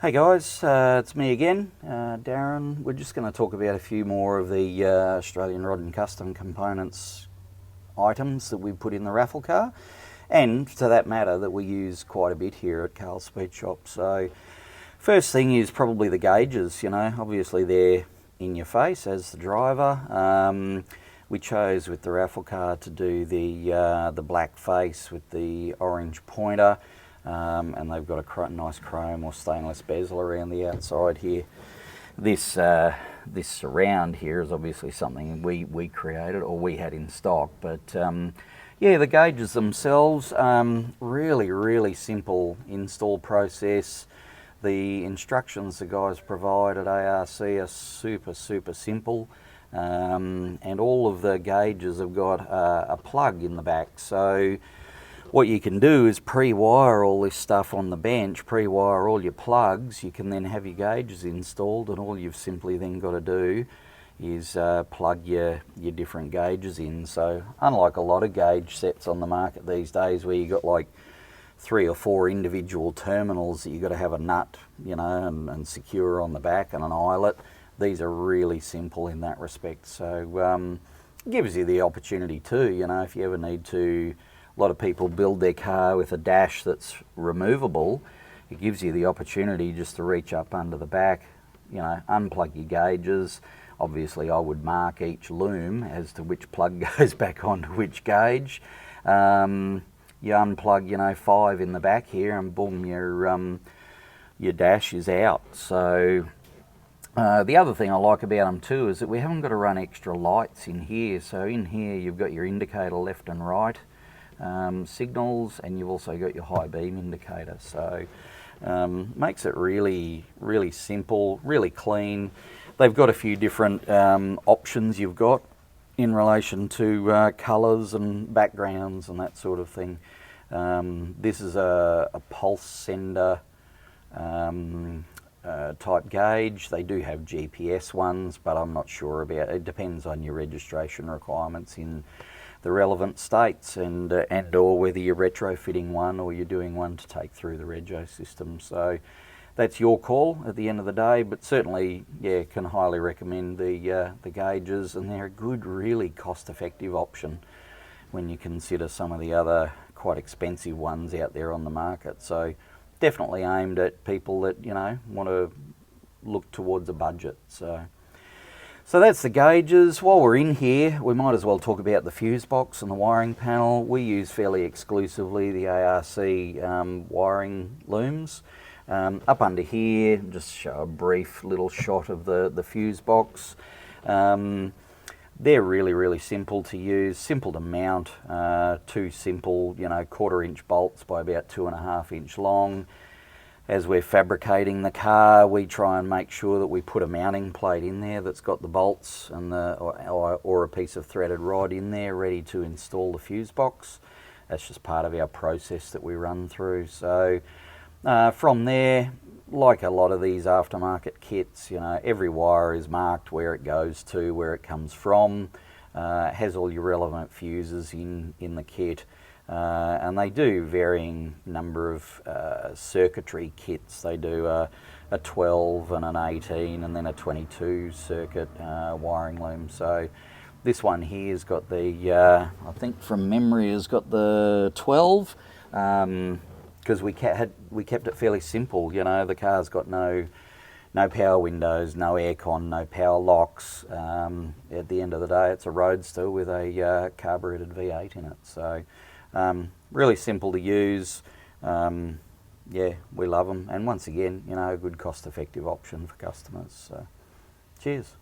Hey guys, it's me again, Darren. We're just going to talk about a few more of the Australian Rod and Custom Components items that we put in the raffle car, and to that matter that we use quite a bit here at Carl's Speed Shop. So first thing is probably the gauges. Obviously they're in your face as the driver. We chose with the raffle car to do the black face with the orange pointer. And they've got a nice chrome or stainless bezel around the outside here. This surround here is obviously something we created or we had in stock, but yeah, the gauges themselves, really simple install process. The instructions the guys provide at ARCC are super simple, and all of the gauges have got a plug in the back. So what you can do is pre-wire all this stuff on the bench, pre-wire all your plugs. You can then have your gauges installed, and all you've simply then got to do is plug your different gauges in. So unlike a lot of gauge sets on the market these days where you got like 3 or 4 individual terminals that you got to have a nut, and secure on the back and an eyelet, these are really simple in that respect. So it gives you the opportunity too, if you ever need to. A lot of people build their car with a dash that's removable. It gives you the opportunity just to reach up under the back, unplug your gauges. Obviously I would mark each loom as to which plug goes back onto which gauge. You unplug, 5 in the back here, and boom, your dash is out. So the other thing I like about them too is that we haven't got to run extra lights in here. So in here you've got your indicator left and right signals, and you've also got your high beam indicator. So makes it really simple, really clean. They've got a few different options you've got in relation to colours and backgrounds and that sort of thing. This is a pulse sender type gauge. They do have GPS ones, but I'm not sure about it. It depends on your registration requirements in the relevant states, and or whether you're retrofitting one or you're doing one to take through the rego system. So that's your call at the end of the day, but certainly, yeah, can highly recommend the gauges, and they're a good, really cost-effective option when you consider some of the other quite expensive ones out there on the market. So definitely aimed at people that want to look towards a budget. So that's the gauges. While we're in here, we might as well talk about the fuse box and the wiring panel. We use fairly exclusively the ARCC wiring looms. Up under here, just show a brief little shot of the fuse box. They're really simple to use, simple to mount, 2 simple, 1/4 inch bolts by about 2.5 inch long. As we're fabricating the car, we try and make sure that we put a mounting plate in there that's got the bolts and or a piece of threaded rod in there ready to install the fuse box. That's just part of our process that we run through. So from there, like a lot of these aftermarket kits, every wire is marked where it goes to, where it comes from. Has all your relevant fuses in the kit. And they do varying number of circuitry kits. They do a 12 and an 18 and then a 22 circuit wiring loom. So this one here has got the, I think from memory, has got the 12, because we kept it fairly simple. The car's got no power windows, no aircon, no power locks. At the end of the day, it's a Roadster with a carbureted V8 in it. So really simple to use. Yeah, we love them, and once again, a good cost-effective option for customers. So cheers.